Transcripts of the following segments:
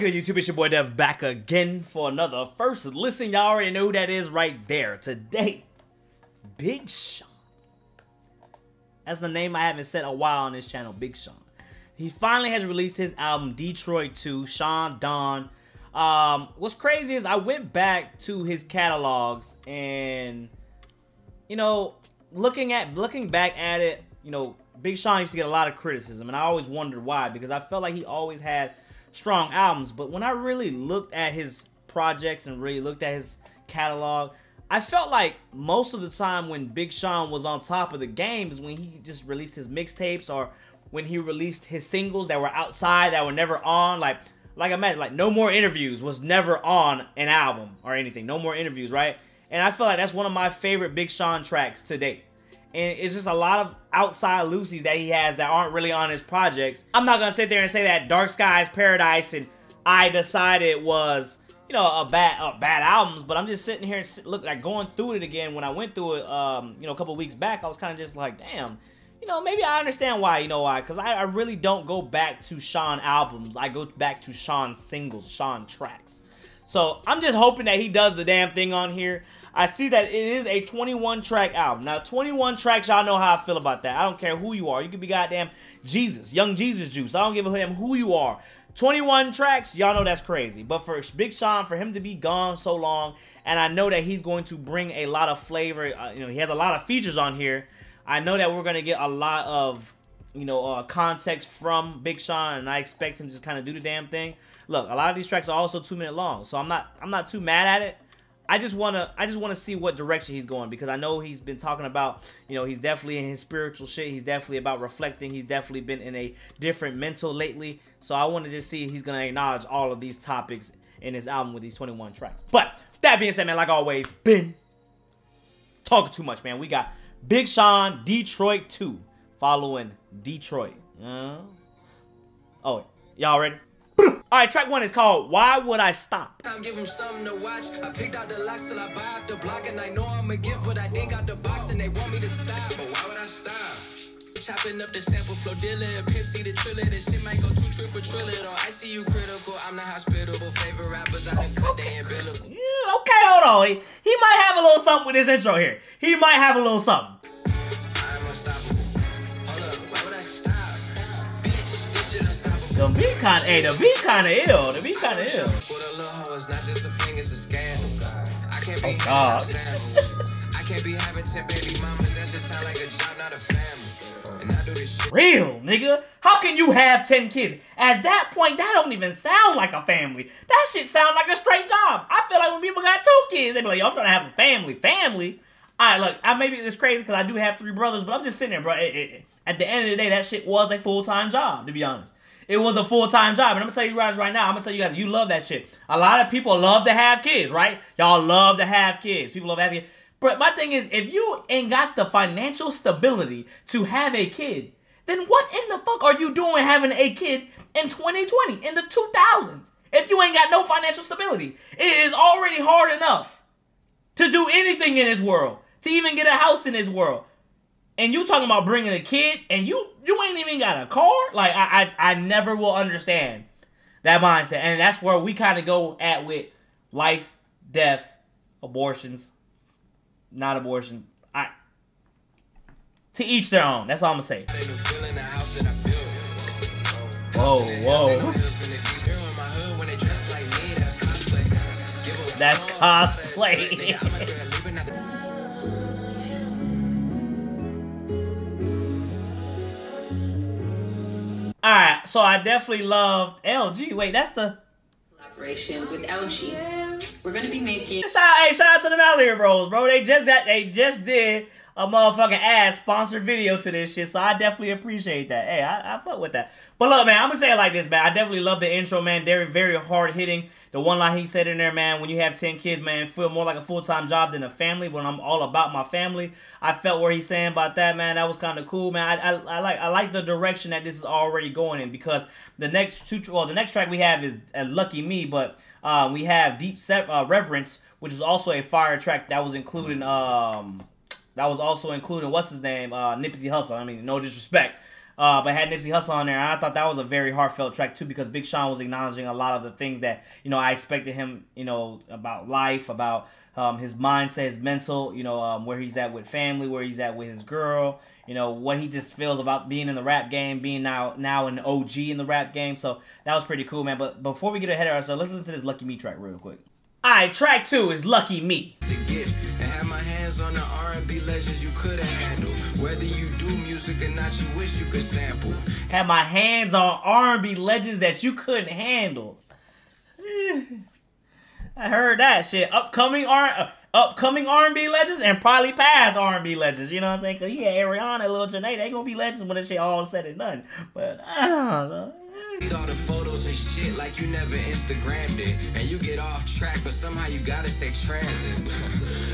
good, YouTube? It's your boy Dev back again for another First Listen. Y'all already know who that is right there. Today, Big Sean. That's the name I haven't said a while on this channel, Big Sean. He finally has released his album, Detroit 2, Sean Don. What's crazy is I went back to his catalogs and, you know, looking back at it, you know, Big Sean used to get a lot of criticism, and I always wondered why, because I felt like he always had strong albums. But when I really looked at his projects and really looked at his catalog, I felt like most of the time when Big Sean was on top of the game is when he just released his mixtapes, or when he released his singles that were outside, that were never on. Like I imagine, like No More Interviews was never on an album or anything. No More Interviews, right? And I feel like that's one of my favorite Big Sean tracks to date. And it's just a lot of outside loosies that he has that aren't really on his projects. I'm not gonna sit there and say that Dark Skies Paradise and I Decided was, you know, a bad albums, but I'm just sitting here and going through it again. When I went through it, you know, a couple weeks back, I was kind of just like, damn, you know, maybe I understand why. You know why? Because I really don't go back to Sean albums. I go back to Sean singles, Sean tracks. So I'm just hoping that he does the damn thing on here. I see that it is a 21-track album. Now, 21 tracks, y'all know how I feel about that. I don't care who you are. You could be goddamn Jesus, Young Jesus Juice. I don't give a damn who you are. 21 tracks, y'all know that's crazy. But for Big Sean, for him to be gone so long, and I know that he's going to bring a lot of flavor. You know, he has a lot of features on here. I know that we're going to get a lot of, you know, context from Big Sean, and I expect him to just kind of do the damn thing. Look, a lot of these tracks are also 2-minute long, so I'm not too mad at it. I just wanna see what direction he's going, because I know he's been talking about, you know, he's definitely in his spiritual shit. He's definitely about reflecting. He's definitely been in a different mental lately. So I want to just see if he's gonna acknowledge all of these topics in his album with these 21 tracks. But that being said, man, like always, been talking too much, man. We got Big Sean, Detroit 2, following Detroit. Oh, y'all ready? Alright, track 1 is called Why Would I Stop? Time give him something to watch. I picked out the locks till I buy out the block, and I know I'ma give what I think out the box, and they want me to stop. But why would I stop? Chopping up the sample flow, dealer, Pimp C the triller. This shit might go too trick for triller. Don't ICU critical. I'm the hospitable. Favorite rappers I done cut they umbilical. Yeah, okay, hold on. He might have a little something with his intro here. He might have a little something. I'm unstoppable. Hold up, why would I stop? Bitch, this shit unstoppable. The beat kinda, hey, the beat kinda ill. The beat kinda ill. With a little hoe, it's not just a thing, it's a scam. I can't be I can't be having 10 baby mamas. That just sound like a job, not a family. And I do this shit. Real, nigga. How can you have 10 kids? At that point, that don't even sound like a family. That shit sound like a straight job. I feel like when people got 2 kids, they be like, yo, I'm trying to have a family. Family? Alright, look, maybe it's crazy because I do have 3 brothers, but I'm just sitting there, bro. At the end of the day, that shit was a full-time job, to be honest. It was a full-time job, and I'm gonna tell you guys right now, I'm gonna tell you guys, you love that shit. A lot of people love to have kids, right? Y'all love to have kids. People love to have kids. But my thing is, if you ain't got the financial stability to have a kid, then what in the fuck are you doing having a kid in 2020, in the 2000s? If you ain't got no financial stability, it is already hard enough to do anything in this world, to even get a house in this world. And you talking about bringing a kid, and you ain't even got a car? Like, I never will understand that mindset. And that's where we kind of go at with life, death, abortions, not abortion. To each their own. That's all I'm going to say. Whoa, whoa. That's cosplay. Alright, so I definitely loved LG. Wait, that's the collaboration with LG. We're gonna be making shout out to the Mallory Bros, bro. They just did a motherfucking ass sponsored video to this shit, so I definitely appreciate that. Hey, I fuck with that. But look, man, I'm gonna say it like this, man. I definitely love the intro, man. They're very hard hitting. The one line he said in there, man, when you have 10 kids, man, feel more like a full-time job than a family. When I'm all about my family, I felt what he's saying about that, man. That was kind of cool, man. I like the direction that this is already going in, because the next track we have is Lucky Me, but we have Deep Reverence, which is also a fire track that was including what's his name, Nipsey Hussle. I mean, no disrespect. but had Nipsey Hussle on there. And I thought that was a very heartfelt track too, because Big Sean was acknowledging a lot of the things that, you know, I expected him, you know, about life, about his mindset, his mental, you know, where he's at with family, where he's at with his girl, you know, what he just feels about being in the rap game, being now an OG in the rap game. So that was pretty cool, man. But before we get ahead of ourselves, let's listen to this Lucky Me track real quick. Alright, track 2 is Lucky Me. And have my hands on the R&B legends you couldn't handle. Whether you do music or not, you wish you could sample. Have my hands on R&B legends that you couldn't handle. I heard that shit. Upcoming R&B legends and probably past R&B legends. You know what I'm saying? Because he had Ariana and Lil Janae. They gonna be legends when this shit all said and done. But Eat all the photos and shit like you never Instagrammed it. And you get off track, but somehow you gotta stay transit.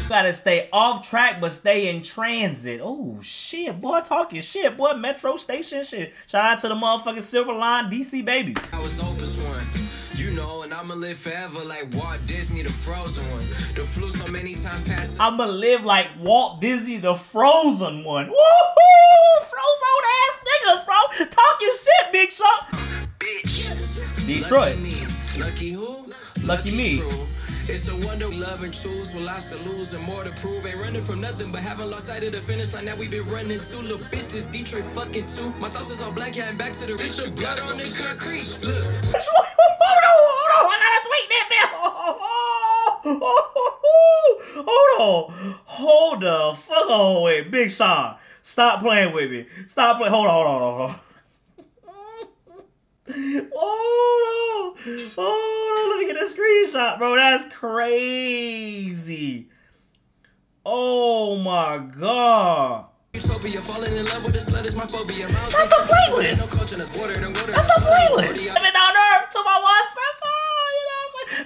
Gotta stay off track, but stay in transit. Oh, shit, boy, talking shit, boy. Metro station shit. Shout out to the motherfucking Silver Line DC, baby. I was Opus one, you know, and I'ma live forever like Walt Disney, the Frozen one. The flu so many times past. I'ma live like Walt Disney, the Frozen one. Woohoo! Frozen ass niggas, bro. Talking shit, Big Sean. Detroit. Lucky who? Lucky me. It's a wonder love and choose. Will I still lose and more to prove? Ain't running from nothing, but haven't lost sight of the finish line that we been running to. Little bitch, this Detroit fucking too. My thoughts is all black, yeah, and back to the rich. The blood on the concrete. Look. Hold on. I gotta tweet that, man. Hold on. Hold the fuck on with Big Sean. Stop playing with me. Stop playing. Hold on. Hold on, let me get a screenshot, bro. That's crazy. Oh my god. Utopia, falling in love with this slut is my phobia. That's a playlist. That's a playlist. Living on Earth to my one special.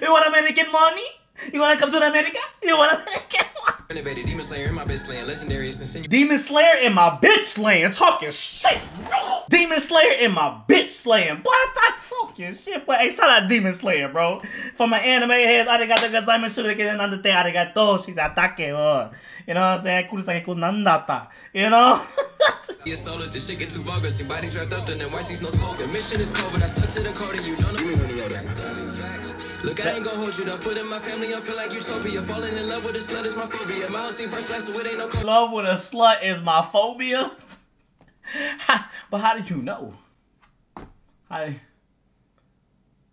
You know what I'm saying? You want American money? You want to come to America? You want American money? Renovated Demon Slayer in my bitch slaying. Legendary is insinuating. Demon Slayer in my bitch slaying. Talking shit, bro. Demon Slayer in my bitch slaying. Boy, that's talking shit. But hey, shout out Demon Slayer, bro. For my anime heads, arigato gozaimasu que nandate arigato shiratake. You know what I'm saying? Kurosaki ko nandata. You know? Your soul is this shit get too vulgar. See bodies wrapped up in them. Why she's no token? Mission is cold, but I stuck to the code and you don't know. Look, I ain't gonna hold you. Don't put in my family. I feel like utopia. Falling in love with a slut is my phobia. My whole team first class, so it ain't no. Love with a slut is my phobia. But how did you know?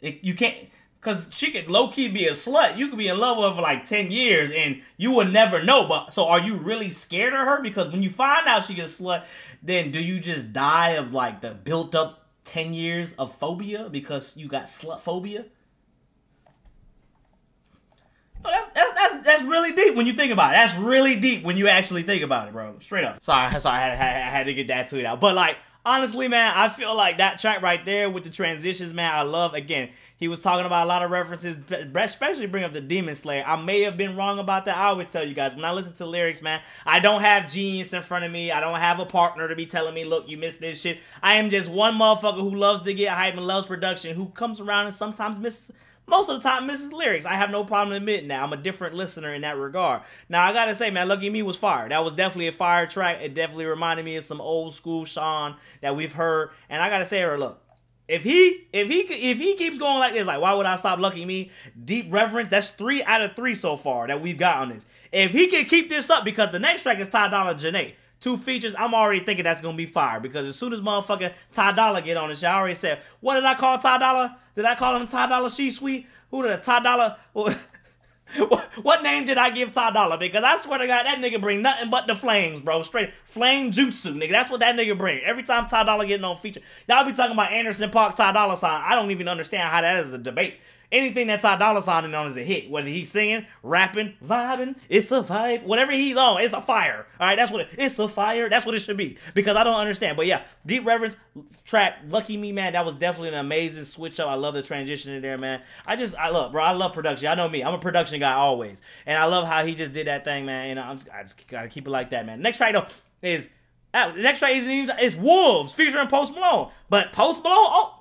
You can't, cause she could low key be a slut. You could be in love with her for like 10 years and you would never know. But so are you really scared of her? Because when you find out she gets slut, then do you just die of like the built up 10 years of phobia because you got slut phobia? That's really deep when you think about it. That's really deep when you actually think about it, bro. Straight up. Sorry, I had to get that tweet out. But like, honestly, man, I feel like that track right there with the transitions, man, I love. Again, he was talking about a lot of references, especially bring up the Demon Slayer. I may have been wrong about that. I always tell you guys, when I listen to lyrics, man, I don't have genius in front of me. I don't have a partner to be telling me, look, you missed this shit. I am just one motherfucker who loves to get hype and loves production, who comes around and sometimes misses. Most of the time, misses lyrics. I have no problem admitting that. I'm a different listener in that regard. Now, I gotta say, man, Lucky Me was fire. That was definitely a fire track. It definitely reminded me of some old school Sean that we've heard. And I gotta say, look, if he keeps going like this, like, why would I stop Lucky Me? Deep reference. That's 3 out of 3 so far that we've got on this. If he can keep this up, because the next track is Ty Dolla Janae. 2 features, I'm already thinking that's gonna be fire, because as soon as motherfucking Ty Dolla get on the show, I already said, what did I call Ty Dolla? Did I call him Ty Dolla She Sweet? Who did Ty Dolla? What name did I give Ty Dolla? Because I swear to God, that nigga bring nothing but the flames, bro. Straight flame jutsu, nigga. That's what that nigga bring. Every time Ty Dolla getting on feature, y'all be talking about Anderson .Paak, Ty Dolla $ign. I don't even understand how that is a debate. Anything that Ty Dolla $ign on is a hit. Whether he's singing, rapping, vibing, it's a vibe. Whatever he's on, it's a fire. All right, that's what it's a fire. That's what it should be. Because I don't understand. But yeah, Deep Reverence track, Lucky Me, man. That was definitely an amazing switch up. I love the transition in there, man. I love, bro. I love production. I know me. I'm a production guy always, and I love how he just did that thing, man. And I just gotta keep it like that, man. Next track though is the next track is Wolves featuring Post Malone, but Post Malone, oh.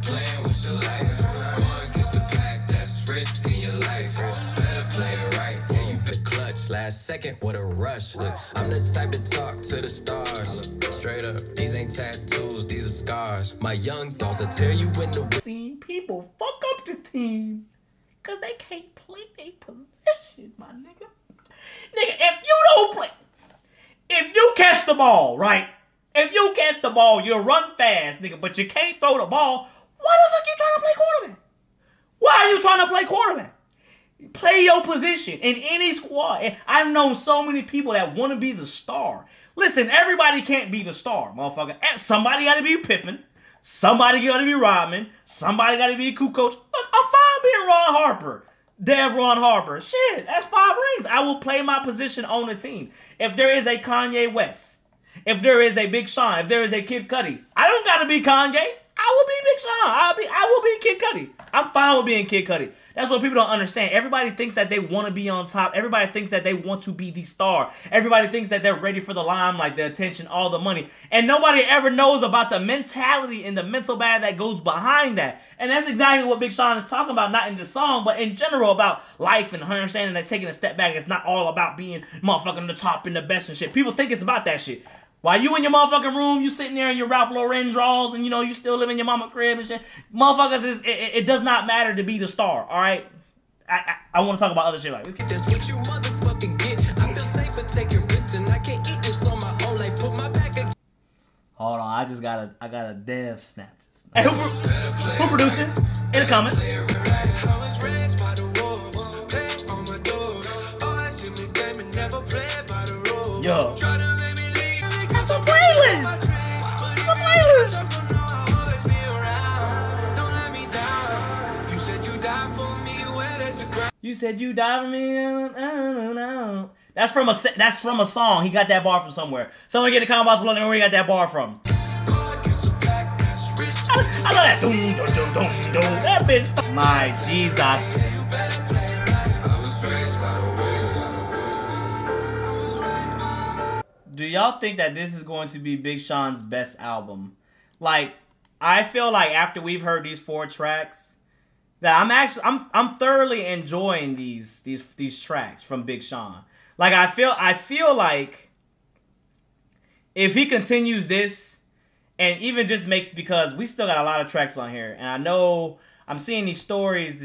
Playing with your life, going against the pack, that's risk in your life. Better play it right, yeah, you bet clutch, last second, what a rush. Look, I'm the type to talk to the stars. Straight up, these ain't tattoos, these are scars. My young dogs will tell you when the seen people fuck up the team because they can't play their position, my nigga. Nigga, if you don't play, if you catch the ball, right? If you catch the ball, you'll run fast, nigga, but you can't throw the ball. Why the fuck you trying to play quarterback? Why are you trying to play quarterback? Play your position in any squad. And I've known so many people that want to be the star. Listen, everybody can't be the star, motherfucker. Somebody got to be Pippen. Somebody got to be Rodman. Somebody got to be Kukoc. Look, I'm fine being Ron Harper. Ron Harper. Shit, that's 5 rings. I will play my position on the team. If there is a Kanye West, if there is a Big Sean, if there is a Kid Cudi, I don't got to be Kanye. I will be Big Sean. I will be Kid Cudi. I'm fine with being Kid Cudi. That's what people don't understand. Everybody thinks that they want to be on top. Everybody thinks that they want to be the star. Everybody thinks that they're ready for the limelight, the attention, all the money. And nobody ever knows about the mentality and the mental bag that goes behind that. And that's exactly what Big Sean is talking about, not in this song, but in general about life and understanding that taking a step back. It's not all about being motherfucking the top and the best and shit. People think it's about that shit. While you in your motherfucking room, you sitting there in your Ralph Lauren drawers and, you know, you still live in your mama crib and shit. Motherfuckers, it does not matter to be the star, all right? I want to talk about other shit like this. That's what you motherfucking get. I feel safe for taking risks and I can't eat this on my own life. Put my back again. Hold on, I got a dev snap. Hey, who producing? In the comments. Yo. That's a playlist. That's a playlist. You said you died for me. No. That's from a song. He got that bar from somewhere. Someone get in the comments below. Where he got that bar from? I love that. That bitch. My Jesus. Do y'all think that this is going to be Big Sean's best album? Like, I feel like after we've heard these 4 tracks, that I'm thoroughly enjoying these tracks from Big Sean. Like, I feel like if he continues this and even just makes, because we still got a lot of tracks on here, and I know I'm seeing the stories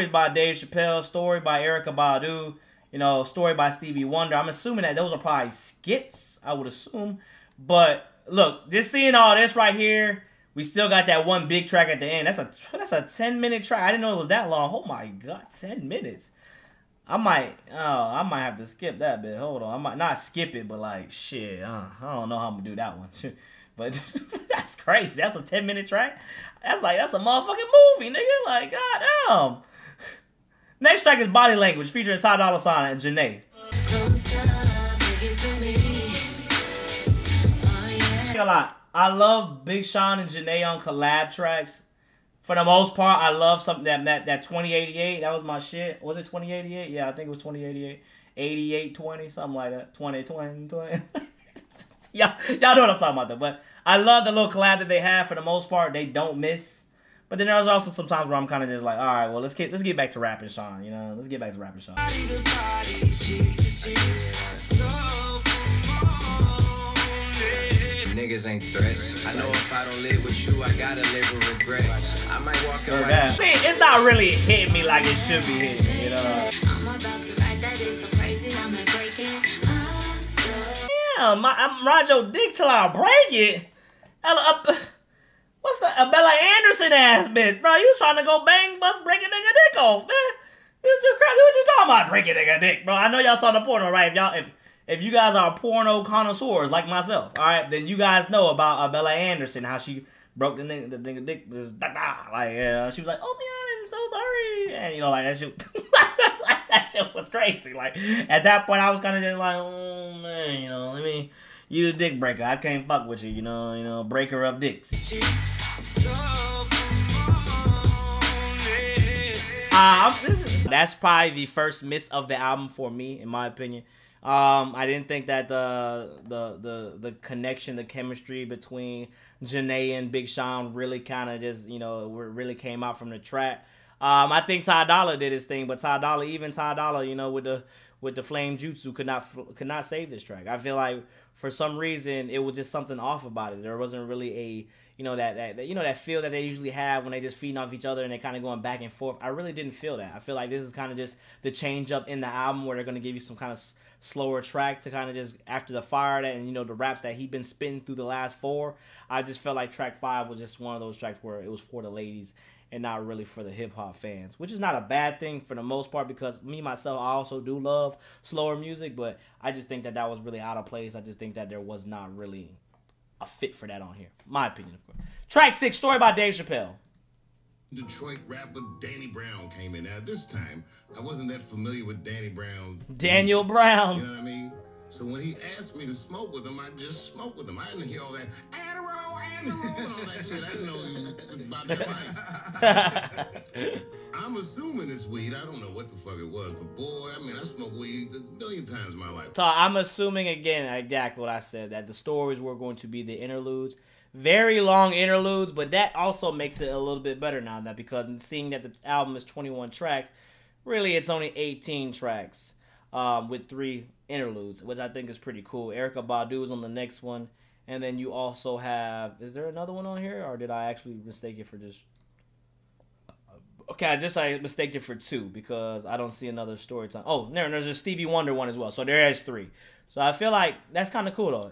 by Dave Chappelle, story by Erykah Badu, you know, story by Stevie Wonder. I'm assuming that those are probably skits, I would assume. But look, just seeing all this right here, we still got that one big track at the end. That's a 10-minute track. I didn't know it was that long. Oh my God, 10 minutes. I might have to skip that bit. Hold on. I might not skip it, but like shit. I don't know how I'm gonna do that one. But that's crazy. That's a 10-minute track. That's a motherfucking movie, nigga. Like, goddamn. Next track is Body Language, featuring Ty Dolla $ign and Janae. I love Big Sean and Janae on collab tracks. For the most part, I love something that 2088. That was my shit. Was it 2088? Yeah, I think it was 2088. 8820, something like that. 2020. Y'all know what I'm talking about though. But I love the little collab that they have. For the most part, they don't miss. But then there's also some times where I'm kind of just like, all right, well, let's get back to rapping Sean, you know? Let's get back to rapping Sean. Niggas ain't threats. I know if I don't live with you, I gotta live with regret. I might walk away. Man, it's not really hitting me like it should be hitting me, you know? I'm about to write that dick so crazy, I'm gonna break it. Yeah, I'm ride your dick till I break it. What's the Bella Anderson ass bitch, bro? You trying to go bang, bust, break a nigga dick off, man? You crazy? What you talking about? Break a nigga dick, bro? I know y'all saw the porno, right? If you guys are porno connoisseurs like myself, all right, then you guys know about Bella Anderson, how she broke the nigga dick, just like she was like, oh man, I'm so sorry, and you know, like that shit, like that shit was crazy. Like at that point, I was kind of just like, oh man, you know, you the dick breaker. I can't fuck with you, you know, breaker of dicks. That's probably the first miss of the album for me, in my opinion. I didn't think that the connection, the chemistry between Janae and Big Sean really kind of just, you know, really came out from the track. I think Ty Dolla did his thing, but Ty Dolla, you know, with with the Flame Jutsu could not save this track. I feel like for some reason it was just something off about it. There wasn't really a that feel that they usually have when they just feeding off each other and they're kind of going back and forth. I really didn't feel that. I feel like this is kind of just the change up in the album where they're going to give you some kind of slower track to kind of just after the fire that and the raps that he'd been spitting through the last 4. I just felt like track 5 was just one of those tracks where it was for the ladies and not really for the hip hop fans, which is not a bad thing for the most part because me myself I also do love slower music, but I just think that was really out of place. I just think that there was not really a fit for that on here. My opinion, of course. Track 6, Story by Dave Chappelle. Detroit rapper Danny Brown came in. Now this time, I wasn't that familiar with Danny Brown's Daniel Brown. You know what I mean? So when he asked me to smoke with him, I just smoked with him. I didn't hear all that Adderall, and all that shit. I didn't know he was about that life. I'm assuming it's weed. I don't know what the fuck it was, but boy, I mean, I smoked weed a million times in my life. So I'm assuming again, exactly what I said, that the stories were going to be the interludes. Very long interludes, but that also makes it a little bit better now that because seeing that the album is 21 tracks, really it's only 18 tracks with 3 interludes, which I think is pretty cool. Erykah Badu is on the next one, and then you also have, is there another one on here, or did I actually mistake it for just? Okay, I mistaked it for 2 because I don't see another story time. Oh, there's a Stevie Wonder one as well, so there is 3. So I feel like that's kind of cool though.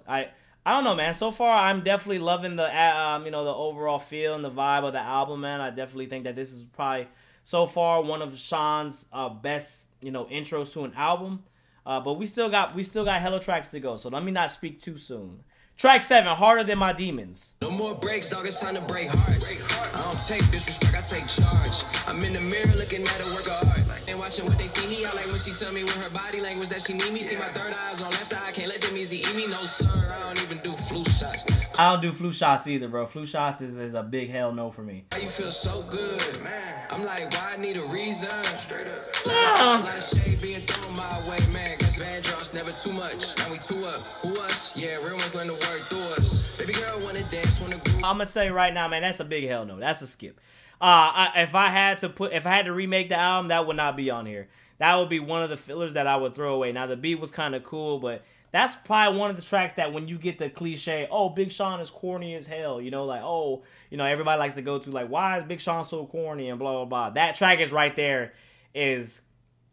I don't know, man. So far, I'm definitely loving the the overall feel and the vibe of the album, man. I definitely think that this is probably so far one of Sean's best intros to an album. But we still got hella tracks to go, so let me not speak too soon. Track 7, Harder Than My Demons. No more breaks, dog, it's time to break hearts. I don't take disrespect, I take charge. I'm in the mirror looking at a work of art. And watching what they feed me, I like when she tell me with her body language that she need me. See my third eye's on left eye, I can't let them easy eat me. No sir, I don't even do flu shots. I don't do flu shots either, bro. Flu shots is a big hell no for me. Why you feel so good? I'm like, why I need a reason? A lot of shade being thrown my way, man. Cause bad draws never too much. Now we two up. Who us? Yeah, real ones learn to work through us. Baby girl wanna dance, wanna groove. I'm gonna say right now, man, that's a big hell no. That's a skip. If I had to remake the album, that would not be on here. That would be one of the fillers that I would throw away. Now the beat was kind of cool, but that's probably one of the tracks that when you get the cliche, oh, Big Sean is corny as hell, like, oh, everybody likes to go to, like, why is Big Sean so corny and blah, blah, blah. That track is right there is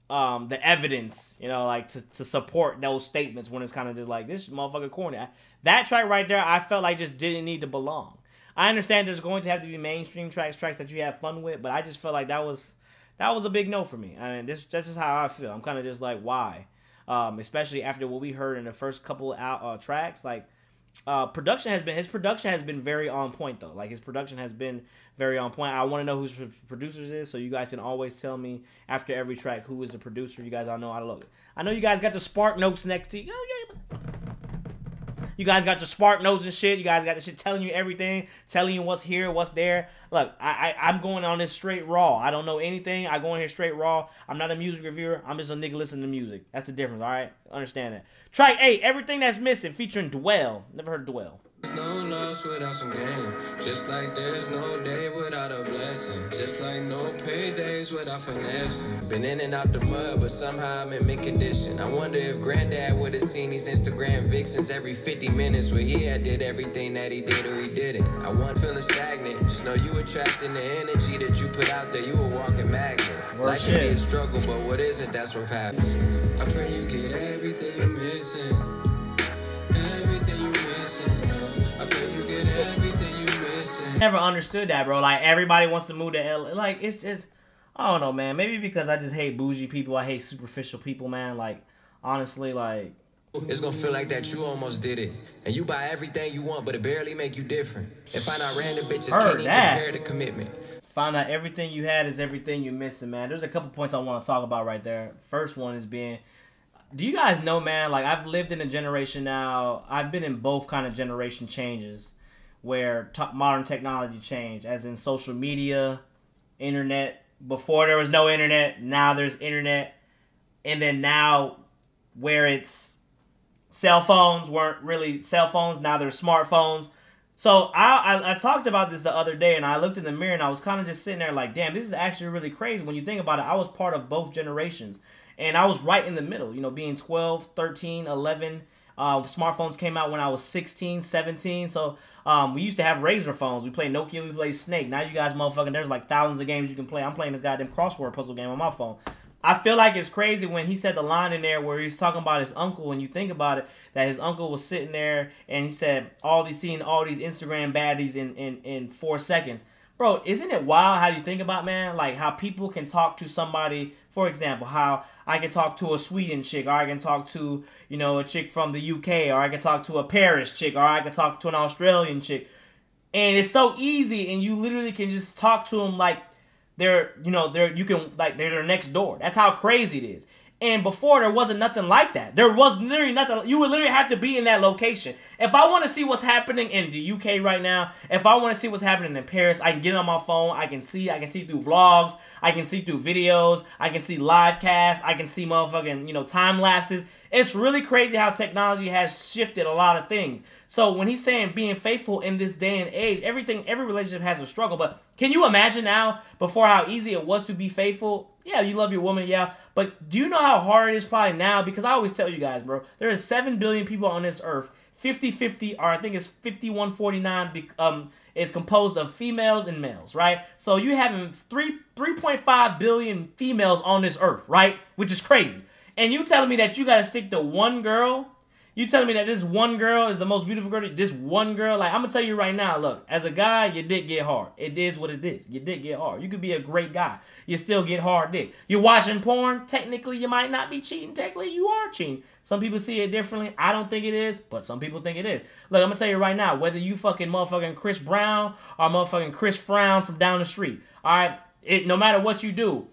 the evidence, like, to support those statements when it's kind of just like, this motherfucker corny. That track right there, I felt like just didn't need to belong. I understand there's going to have to be mainstream tracks that you have fun with, but I just felt like that was a big no for me. I mean, this is how I feel. I'm kind of just like, why? Especially after what we heard in the first couple tracks, like his production has been very on point though. Like his production has been very on point. I want to know who his producers is, so you guys can always tell me after every track who is the producer. You guys all know how to look. I know you guys got the Spark Notes next to you. You guys got your Spark Notes and shit. You guys got the shit telling you everything, telling you what's here, what's there. Look, I'm going on this straight raw. I don't know anything. I go in here straight raw. I'm not a music reviewer. I'm just a nigga listening to music. That's the difference, all right? Understand that. Track 8, Everything That's Missing, featuring Dwell. Never heard of Dwell. There's no loss without some gain. Just like there's no day without a blessing. Just like no paydays without finessing. Been in and out the mud, but somehow I'm in mid-condition. I wonder if Granddad would have seen these Instagram vixens every 50 minutes where he had did everything that he did or he didn't. I wasn't feeling stagnant. Just know you attracting the energy that you put out there. You a walking magnet. Life can be a struggle, but what isn't, that's what happens. I pray you get everything you're missing. Everything you're missing. I pray you get everything you're missing. Never understood that, bro. Like, everybody wants to move to LA. Like, it's just, I don't know, man. Maybe because I just hate bougie people. I hate superficial people, man. Like, honestly, like, it's gonna feel like that you almost did it. And you buy everything you want, but it barely make you different. And find out random bitches can't even compare the commitment. Find out everything you had is everything you're missing, man. There's a couple points I want to talk about right there. First one is being, do you guys know, man, like, I've lived in a generation now, I've been in both kind of generation changes where modern technology changed, as in social media, internet. Before there was no internet, now there's internet. And then now where it's cell phones weren't really cell phones, now they're smartphones. So I talked about this the other day, and I looked in the mirror, and I was kind of just sitting there like, damn, this is actually really crazy. When you think about it, I was part of both generations. And I was right in the middle, you know, being 12, 13, 11. Smartphones came out when I was 16, 17. So we used to have Razor phones. We played Nokia, we played Snake. Now you guys motherfucking, there's like thousands of games you can play. I'm playing this goddamn crossword puzzle game on my phone. I feel like it's crazy when he said the line in there where he's talking about his uncle, and you think about it, that his uncle was sitting there and he said seeing all these Instagram baddies in 4 seconds. Bro, isn't it wild how you think about, man, like how people can talk to somebody, for example, how I can talk to a Sweden chick, or I can talk to, you know, a chick from the UK, or I can talk to a Paris chick, or I can talk to an Australian chick. And it's so easy, and you literally can just talk to them like they're next door. That's how crazy it is. And before, there wasn't nothing like that. There was literally nothing. You would literally have to be in that location. If I want to see what's happening in the UK right now, if I want to see what's happening in Paris, I can get on my phone. I can see through vlogs. I can see through videos. I can see live casts. I can see motherfucking, you know, time lapses. It's really crazy how technology has shifted a lot of things. So when he's saying being faithful in this day and age, every relationship has a struggle. But can you imagine now, before, how easy it was to be faithful? Yeah, you love your woman, yeah. But do you know how hard it is probably now? Because I always tell you guys, bro, there is 7 billion people on this earth. 50-50, or I think it's 51-49, is composed of females and males, right? So you having 3.5 billion females on this earth, right? Which is crazy. And you telling me that you got to stick to one girl? You telling me that this one girl is the most beautiful girl? This one girl? Like, I'm going to tell you right now, look, as a guy, your dick get hard. It is what it is. Your dick get hard. You could be a great guy. You still get hard dick. You're watching porn? Technically, you might not be cheating. Technically, you are cheating. Some people see it differently. I don't think it is, but some people think it is. Look, I'm going to tell you right now, whether you fucking motherfucking Chris Brown or motherfucking Chris Frown from down the street, all right? No matter what you do,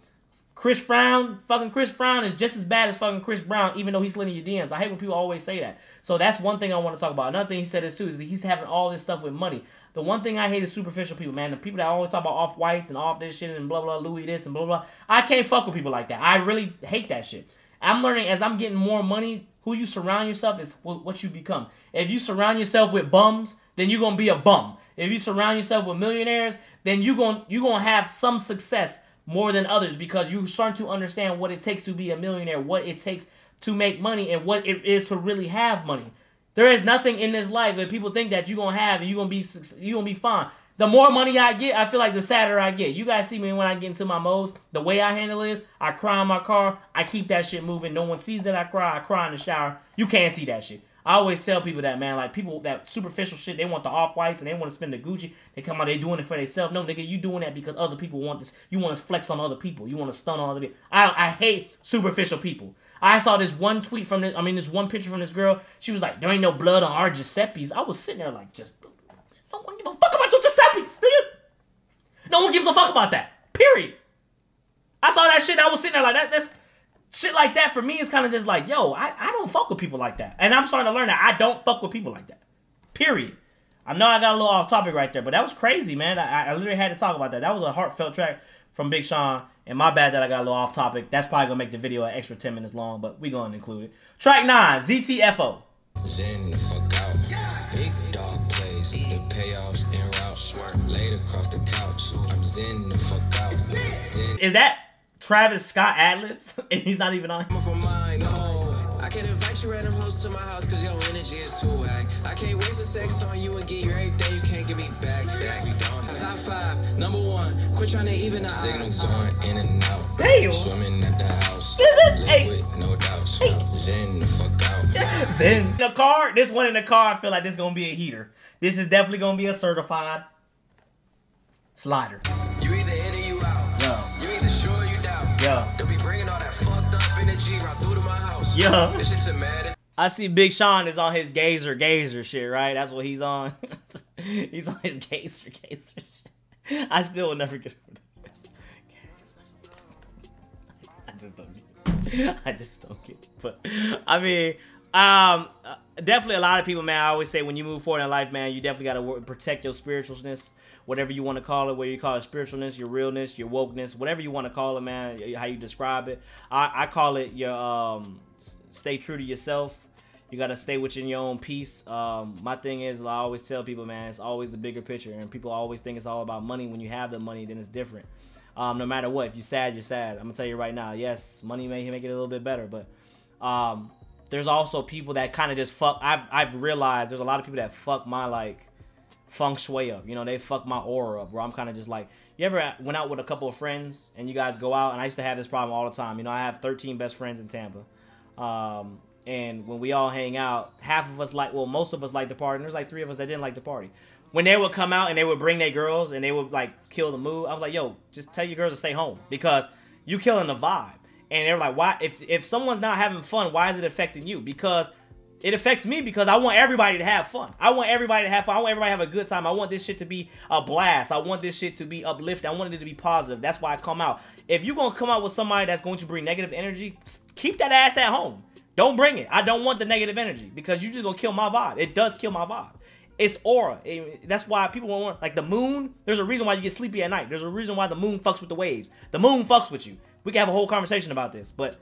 fucking Chris Frown is just as bad as fucking Chris Brown, even though he's slitting your DMs. I hate when people always say that. So that's one thing I want to talk about. Another thing he said is too, is that he's having all this stuff with money. The one thing I hate is superficial people, man. The people that always talk about off-whites and off this shit and blah, blah, Louis this and blah, blah. I can't fuck with people like that. I really hate that shit. I'm learning as I'm getting more money, who you surround yourself is what you become. If you surround yourself with bums, then you're going to be a bum. If you surround yourself with millionaires, then you're going to have some success more than others, because you're starting to understand what it takes to be a millionaire, what it takes to make money, and what it is to really have money. There is nothing in this life that people think that you're going to have and you're going to be fine. The more money I get, I feel like the sadder I get. You guys see me when I get into my modes. The way I handle it is, I cry in my car. I keep that shit moving. No one sees that I cry. I cry in the shower. You can't see that shit. I always tell people that, man, like people that superficial shit, they want the off-whites and they want to spend the Gucci. They come out, they doing it for themselves. No, nigga, you doing that because other people want this. You want to flex on other people. You want to stun on other people. I hate superficial people. I saw this one tweet from this one picture from this girl. She was like, there ain't no blood on our Giuseppe's. I was sitting there like, just, no one gives a fuck about your Giuseppe's, nigga. No one gives a fuck about that. Period. I saw that shit. I was sitting there like, that's shit like that for me is kind of just like, yo, I don't fuck with people like that. And I'm starting to learn that I don't fuck with people like that. Period. I know I got a little off topic right there, but that was crazy, man. I literally had to talk about that. That was a heartfelt track from Big Sean. And my bad that I got a little off topic. That's probably going to make the video an extra 10 minutes long, but we going to include it. Track 9, ZTFO. Zen the fuck out. Big dog plays. The payoffs en route. Laid across the couch. I'm zen the fuck out. Zen. Is that Travis Scott ad-libs? And he's not even on. I can't invite you random hosts to my house because your energy is too whack. I can't waste the sex on you and get you everything you can't give me back. Top 5, number 1. Quit trying to even the signals going in and out. Damn. Swimming at the house. Hey. No doubts. Zen the fuck out. Zen. In the car, this one in the car, I feel like this is going to be a heater. This is definitely going to be a certified slider. You either in or you out. Yeah. You either sure or you doubt. Yeah. Don't be bringing all that fucked up energy right through to my house. Yeah. This shit's a mad. I see Big Sean is on his gazer shit, right? That's what he's on. He's on his gazer shit. I still will never get over that. I just don't get it. But I mean, definitely a lot of people, man. I always say when you move forward in life, man, you definitely got to protect your spiritualness, whatever you want to call it, whether you call it spiritualness, your realness, your wokeness, whatever you want to call it, man, how you describe it. I call it your stay true to yourself. You got to stay within your own peace. My thing is, I always tell people, man, it's always the bigger picture. And people always think it's all about money. When you have the money, then it's different. No matter what, if you're sad, you're sad. I'm gonna tell you right now. Yes, money may make it a little bit better, but there's also people that kind of just fuck. I've realized there's a lot of people that fuck my like feng shui up. You know, they fuck my aura up. Where I'm kind of just like, you ever went out with a couple of friends and you guys go out, and I used to have this problem all the time. You know, I have 13 best friends in Tampa. And when we all hang out, half of us like, well, most of us like to party, and there's like 3 of us that didn't like to party. When they would come out and they would bring their girls and they would like kill the mood, I was like, yo, just tell your girls to stay home because you killing the vibe. And they're like, why? If someone's not having fun, why is it affecting you? Because it affects me because I want everybody to have fun. I want everybody to have fun. I want everybody to have a good time. I want this shit to be a blast. I want this shit to be uplifting. I want it to be positive. That's why I come out. If you're going to come out with somebody that's going to bring negative energy, keep that ass at home. Don't bring it. I don't want the negative energy because you're just going to kill my vibe. It does kill my vibe. It's aura. That's why people don't want, like the moon, there's a reason why you get sleepy at night. There's a reason why the moon fucks with the waves. The moon fucks with you. We can have a whole conversation about this, but